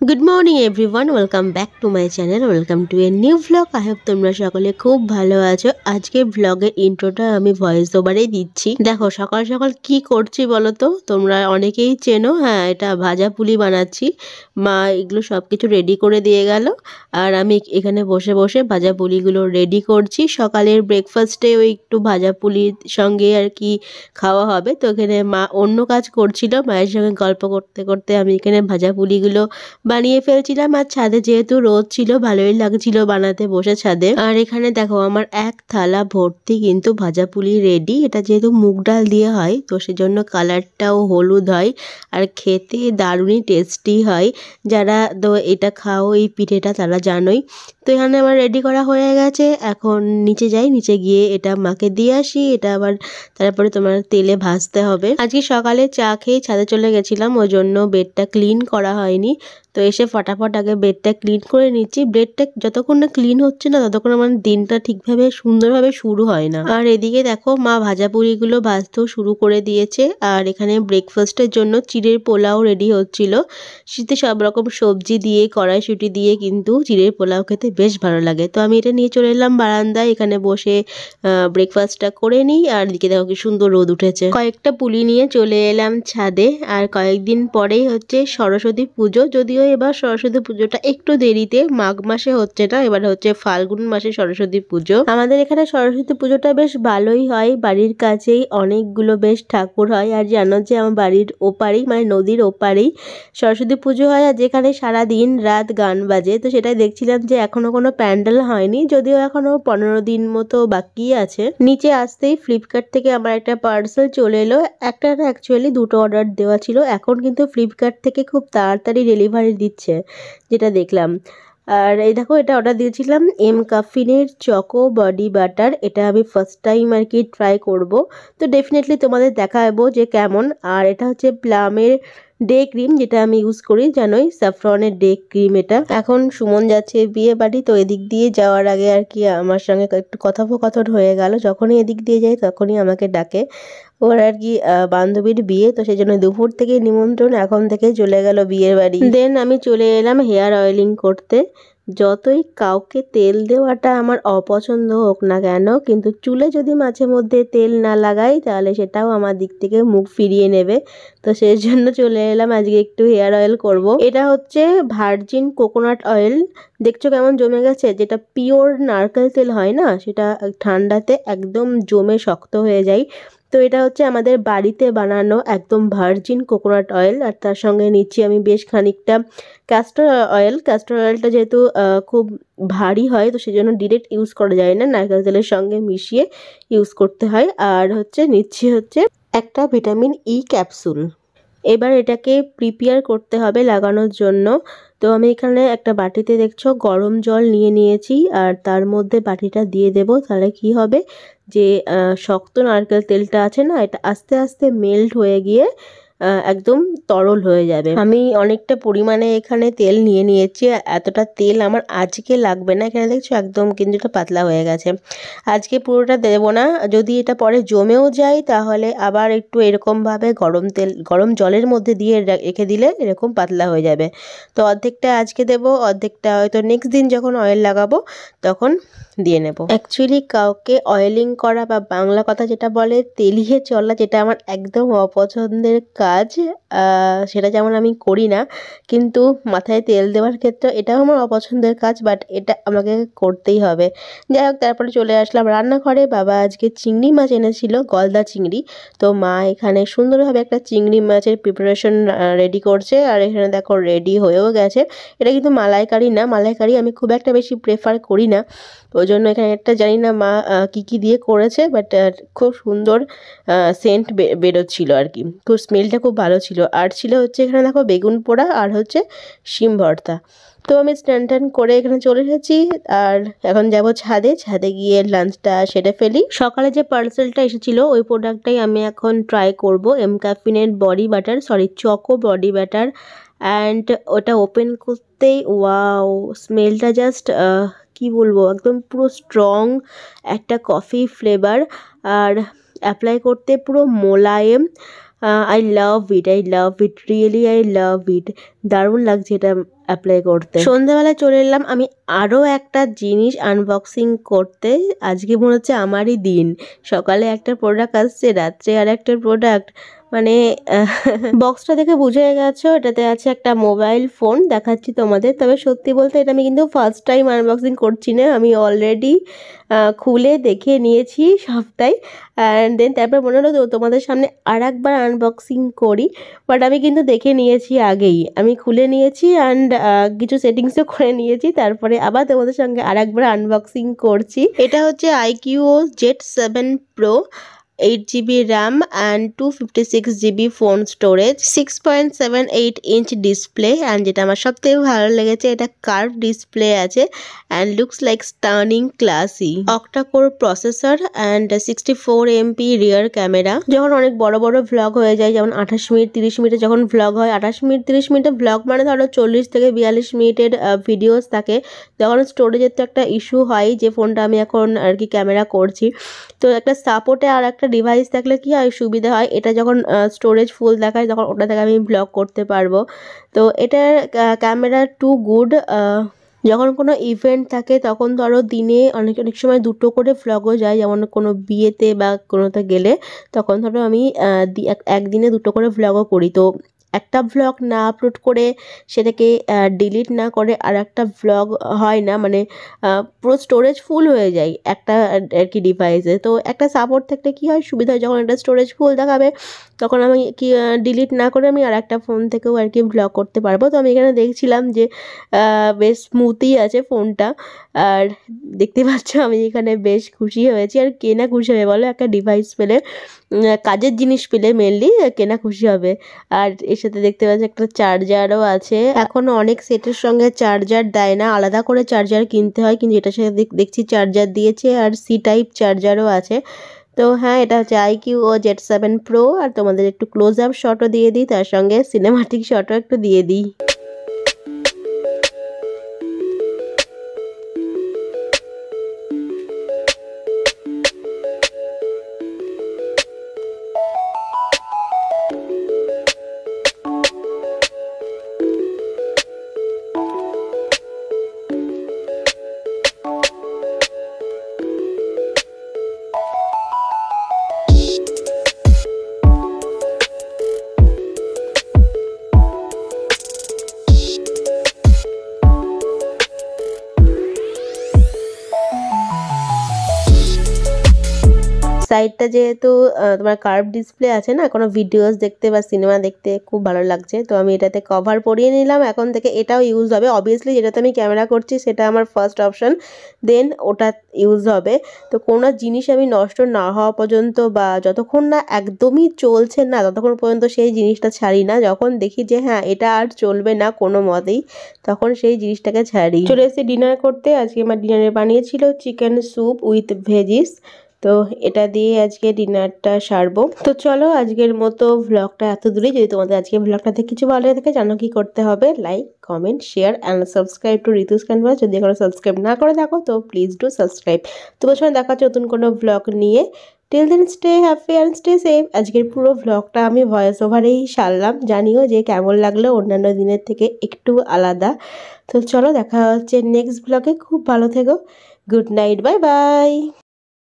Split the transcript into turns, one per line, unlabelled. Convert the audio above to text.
Good morning everyone, welcome back to my channel, welcome to a new vlog. I hope তোমরা সকলে খুব ভালো আছো। আজকে ভ্লগের ইন্ট্রোটা আমি ভয়েস ওভারেই দিচ্ছি। দেখো সকাল সকাল কি করছি বলো তো, তোমরা অনেকেই চেনো। হ্যাঁ, এটা ভাজা পুলি বানাচ্ছি। মা এগুলো সব কিছু রেডি করে দিয়ে গেল, আর আমি এখানে বসে বসে ভাজা পুলিগুলো রেডি করছি। সকালের ব্রেকফাস্টে ওই একটু ভাজা পুলির সঙ্গে আর কি খাওয়া হবে। তো এখানে মা অন্য কাজ করছিল, মায়ের সঙ্গে গল্প করতে করতে আমি এখানে ভাজা পুলিগুলো বানিয়ে ফেলছিলাম। আর ছাদে যেহেতু রোদ ছিল, ভালোই লাগছিল বানাতে বসে ছাদে। আর এখানে দেখো আমার এক থালা ভর্তি কিন্তু ভাজা পুলি রেডি। এটা যেহেতু মুগ ডাল দিয়ে হয়, তো সেজন্য কালারটাও হলুদ হয় আর খেতে দারুণই টেস্টি হয়। যারা তো এটা খাও এই পিঠেটা তারা জানোই। তো এখানে আমার রেডি করা হয়ে গেছে। এখন নিচে যাই, নিচে গিয়ে এটা মাকে দিয়ে আসি। এটা আবার তারপরে তোমার তেলে ভাজতে হবে। আজকে সকালে চা খেয়ে ছাদে চলে গেছিলাম, ওই জন্য বেডটা ক্লিন করা হয়নি। তো এসে ফটাফট আগে বেডটা ক্লিন করে নিচ্ছি। বেডটা যতক্ষণ না ক্লিন হচ্ছে না, ততক্ষণ আমার দিনটা ঠিকভাবে সুন্দরভাবে শুরু হয় না। আর এদিকে দেখো মা ভাজা পুরিগুলো ভাজতেও শুরু করে দিয়েছে। আর এখানে ব্রেকফাস্টের জন্য চিড়ের পোলাও রেডি হচ্ছিল। শীতে সব রকম সবজি দিয়ে, কড়াইশুঁটি দিয়ে কিন্তু চিড়ের পোলাও খেতে বেশ ভালো লাগে। তো আমি এটা নিয়ে চলে এলাম বারান্দায়, এখানে বসে ব্রেকফাস্টটা করে নিই। আর এদিকে দেখো কি সুন্দর রোদ উঠেছে। কয়েকটা পুলি নিয়ে চলে এলাম ছাদে। আর কয়েকদিন পরেই হচ্ছে সরস্বতী পুজো। যদিও এবার সরস্বতী পুজোটা একটু দেরিতে, মাঘ মাসে হচ্ছে না, এবার হচ্ছে ফাল্গুন মাসে সরস্বতী পুজো। আমাদের এখানে সরস্বতী পুজোটা বেশ ভালোই হয়। বাড়ির কাছেই অনেকগুলো বেশ ঠাকুর হয়। আর জানো যে আমার বাড়ির ওপারেই, মানে নদীর ওপারেই সরস্বতী পুজো হয়। আর যেখানে সারা দিন রাত গান বাজে। তো সেটাই দেখছিলাম যে এখনো কোনো প্যান্ডেল হয়নি, যদিও এখনো 15 দিন মতো বাকি আছে। নিচে আসতেই ফ্লিপকার্ট থেকে আমার একটা পার্সেল চলে এলো। একটা না, অ্যাকচুয়ালি দুটো অর্ডার দেওয়া ছিল। এখন কিন্তু ফ্লিপকার্ট থেকে খুব তাড়াতাড়ি ডেলিভারি দিচ্ছে, যেটা দেখলাম। আর এই দেখো, এটা অর্ডার দিয়েছিলাম এম কাফিনের চকো বডি বাটার। এটা আমি ফার্স্ট টাইম আর কি ট্রাই করব। তো ডেফিনেটলি তোমাদের দেখাবো যে কেমন। আর এটা হচ্ছে প্লামের ডে ক্রিম, যেটা আমি ইউজ করি, জানোই স্যাফরনের ডে ক্রিম এটা। এখন সুমন যাচ্ছে বিয়ে বাড়ি, তো এদিক দিয়ে যাওয়ার আগে আর কি আমার সঙ্গে একটু কথোপকথন হয়ে গেল। যখনই এদিক দিয়ে যাই তখনই আমাকে ডাকে। ওর আর কি বান্ধবীর বিয়ে, তো সেই জন্য দুপুর থেকে নিমন্ত্রণ, এখন থেকে চলে গেল বিয়ের বাড়ি। দেন আমি চলে এলাম হেয়ার অয়েলিং করতে। যতই কাউকে তেল দেওয়াটা আমার অপছন্দ হোক না কেন, কিন্তু চুলে যদি মাঝে মধ্যে তেল না লাগাই তাহলে সেটাও আমার দিক থেকে মুখ ফিরিয়ে নেবে। তো সেই জন্য চলে এলাম আজকে একটু হেয়ার অয়েল করব। এটা হচ্ছে ভার্জিন কোকোনাট অয়েল। দেখছো কেমন জমে গেছে? যেটা পিওর নারকেল তেল হয় না, সেটা ঠান্ডাতে একদম জমে শক্ত হয়ে যায়। তো এটা হচ্ছে আমাদের বাড়িতে বানানো একদম ভার্জিন কোকোনাট অয়েল। আর তার সঙ্গে নিচ্ছি আমি বেশ খানিকটা ক্যাস্টর অয়েল। ক্যাস্টর অয়েলটা যেহেতু খুব ভারী হয়, তো সেজন্য ডিরেক্ট ইউজ করা যায় না, নারকেল তেলের সঙ্গে মিশিয়ে ইউজ করতে হয়। আর হচ্ছে নিচ্ছি হচ্ছে একটা ভিটামিন ই ক্যাপসুল। এবার এটাকে প্রিপেয়ার করতে হবে লাগানোর জন্য। তো আমি এখানে একটা বাটিতে দেখছো গরম জল নিয়ে নিয়েছি, আর তার মধ্যে বাটিটা দিয়ে দেব। তাহলে কি হবে, যে শক্ত নারকেল তেলটা আছে না, এটা আস্তে আস্তে মেল্ট হয়ে গিয়ে একদম তরল হয়ে যাবে। আমি অনেকটা পরিমাণে এখানে তেল নিয়ে নিয়েছি। এতটা তেল আমার আজকে লাগবে না। এখানে দেখছো একদম কিন্তু এটা পাতলা হয়ে গেছে। আজকে পুরোটা দেবো না, যদি এটা পরে জমেও যায় তাহলে আবার একটু এরকমভাবে গরম জলের মধ্যে দিয়ে রেখে দিলে এরকম পাতলা হয়ে যাবে। তো অর্ধেকটা আজকে দেবো, অর্ধেকটা হয়তো নেক্সট দিন যখন অয়েল লাগাবো তখন দিয়ে নেব। অ্যাকচুয়ালি কাউকে অয়েলিং করা, বা বাংলা কথা যেটা বলে তেলিয়ে চলা, যেটা আমার একদম অপছন্দের কাজ। সেটা যেমন আমি করি না, কিন্তু মাথায় তেল দেওয়ার ক্ষেত্রে এটাও আমার অপছন্দের কাজ, বাট এটা আমাকে করতেই হবে। যাই হোক, তারপরে চলে আসলাম রান্নাঘরে। বাবা আজকে চিংড়ি মাছ এনেছিল, গলদা চিংড়ি। তো মা এখানে সুন্দরভাবে একটা চিংড়ি মাছের প্রিপারেশন রেডি করছে। আর এখানে দেখো রেডি হয়েও গেছে। এটা কিন্তু মালাইকারি না, মালাইকারি আমি খুব একটা বেশি প্রেফার করি না। ওই জন্য এখানে একটা জানি না মা কী কী দিয়ে করেছে, বাট খুব সুন্দর সেন্ট বেরোচ্ছিল আর কি। খুব স্মেলটা খুব ভালো ছিল। আর ছিল হচ্ছে এখানে দেখো বেগুন পোড়া, আর হচ্ছে শিম ভর্তা। তো আমি স্নান টান করে এখানে চলে এসেছি। আর এখন যাব ছাদে, ছাদে গিয়ে লাঞ্চটা সেরে ফেলি। সকালে যে পার্সেলটা এসেছিলো ওই প্রোডাক্টটাই আমি এখন ট্রাই করব। এম ক্যাফিনের body butter, choco body butter. And ওটা ওপেন করতেই ওয়াও, স্মেলটা জাস্ট কি বলবো, একদম পুরো স্ট্রং একটা কফি ফ্লেভার। আর অ্যাপ্লাই করতে পুরো মোলায়েম। I love it, really I love it. দারুণ লাগছে এটা অ্যাপ্লাই করতে। সন্ধ্যাবেলায় চলে এলাম আমি আরও একটা জিনিস আনবক্সিং করতে। আজকে মনে হচ্ছে আমারই দিন। সকালে একটা প্রোডাক্ট আসছে, রাত্রে আর একটা প্রোডাক্ট, মানে বক্সটা দেখে বুঝে গেছো এটাতে আছে একটা মোবাইল ফোন। দেখাচ্ছি তোমাদের। তবে সত্যি বলতে এটা আমি কিন্তু ফার্স্ট টাইম আনবক্সিং করছি না, আমি অলরেডি খুলে দেখে নিয়েছি সবটাই। অ্যান্ড দেন তারপর মনে হলো তোমাদের সামনে আর একবার আনবক্সিং করি, বাট আমি কিন্তু দেখে নিয়েছি আগেই। আমি খুলে নিয়েছি অ্যান্ড কিছু সেটিংসও করে নিয়েছি, তারপরে আবার তোমাদের সঙ্গে আর একবার আনবক্সিং করছি। এটা হচ্ছে iQOO Z7 Pro, 8GB RAM and 256GB phone storage, 6.78 inch display. And যেটা আমার সবথেকে ভালো লেগেছে, এটা কার্ভ ডিসপ্লে আছে and looks like stunning classy. Octa-core processor and 64 MP rear camera. যখন অনেক বড় বড় ভ্লগ হয়ে যায়, যেমন 28 মিনিট 30 মিনিটে যখন ভ্লগ হয়, 28 মিনিট 30 মিনিটের ভ্লগ মানে ধরো 40 থেকে 42 মিনিটের ভিডিওস থাকে, যখন স্টোরেজের তো একটা ইস্যু হয়, যে ফোনটা আমি এখন আর কি ক্যামেরা করছি, তো একটা সাপোর্টে আর একটা ডিভাইস থাকলে কি হয় সুবিধা হয়, এটা যখন স্টোরেজ ফুল দেখায় তখন ওটা থেকে আমি ব্লগ করতে পারবো। তো এটার ক্যামেরা টু গুড। যখন কোনো ইভেন্ট থাকে তখন ধরো দিনে অনেক অনেক সময় দুটো করে ভ্লগও যায়, যেমন কোনো বিয়েতে বা কোনোতে গেলে, তখন ধরো আমি একদিনে দুটো করে ভ্লগও করি। তো একটা ভ্লগ না আপলোড করে সেটাকে ডিলিট না করে আর একটা ভ্লগ হয় না, মানে পুরো স্টোরেজ ফুল হয়ে যায় একটা আর কি ডিভাইসে। তো একটা সাপোর্ট থাকলে কী হয় সুবিধা হয়, যখন একটা স্টোরেজ ফুল দেখাবে তখন আমি কি ডিলিট না করে আমি আর একটা ফোন থেকেও আর কি ভ্লগ করতে পারবো। তো আমি এখানে দেখছিলাম যে বেশ স্মুথই আছে ফোনটা, আর দেখতে পাচ্ছ আমি এখানে বেশ খুশি হয়েছি। আর কে না খুশি হবে বলো, একটা ডিভাইস পেলে, কাজের জিনিস পেলে মেনলি কেনা খুশি হবে। আর এর সাথে দেখতে পাচ্ছি একটা চার্জারও আছে। এখনও অনেক সেটের সঙ্গে চার্জার দেয় না, আলাদা করে চার্জার কিনতে হয়, কিন্তু এটার সাথে দেখছি চার্জার দিয়েছে আর সি টাইপ চার্জারও আছে। তো হ্যাঁ, এটা হচ্ছে iQOO Z7 Pro। আর তোমাদের একটু ক্লোজ আপ শটও দিয়ে দিই, তার সঙ্গে সিনেমাটিক শটও একটু দিয়ে দিই। সাইডটা যেহেতু তোমার কার্ভ ডিসপ্লে আছে না, কোনো ভিডিওস দেখতে বা সিনেমা দেখতে খুব ভালো লাগছে, তো আমি এটাতে কভার পরিয়ে নিলাম। এখন থেকে এটাও ইউজ হবে, অবভিয়াসলি যেটাতে আমি ক্যামেরা করছি সেটা আমার ফার্স্ট অপশন, দেন ওটা ইউজ হবে। তো কোনো জিনিস আমি নষ্ট না হওয়া পর্যন্ত বা যতক্ষণ না একদমই চলছে না ততক্ষণ পর্যন্ত সেই জিনিসটা ছাড়ি না। যখন দেখি যে হ্যাঁ এটা আর চলবে না কোনো মতেই, তখন সেই জিনিসটাকে ছাড়ি। চলে এসেছি ডিনার করতে। আজকে আমার ডিনারে বানিয়েছিল চিকেন স্যুপ উইথ ভেজিস, তো এটা দিয়ে আজকে ডিনারটা সারবো। তো চলো আজকের মতো ভ্লগটা এত দূরেই। যদি তোমাদের আজকে ভ্লগটা দেখে কিছু ভালো থাকে, জানো কি করতে হবে, like comment share and subscribe to ঋতুস canvas. যদি এখনো সাবস্ক্রাইব না করে থাকো তো প্লিজ ডু সাবস্ক্রাইব। তোমার সঙ্গে দেখা হচ্ছে নতুন কোনো ভ্লগ নিয়ে। Till then stay happy and stay safe. আজকের পুরো ভ্লগটা আমি ভয়েস ওভারেই সারলাম, জানিও যে কেমন লাগলো, অন্যান্য দিনের থেকে একটু আলাদা। তো চলো দেখা হচ্ছে নেক্সট ভ্লগে। খুব ভালো থেকো, গুড নাইট, বাই বাই।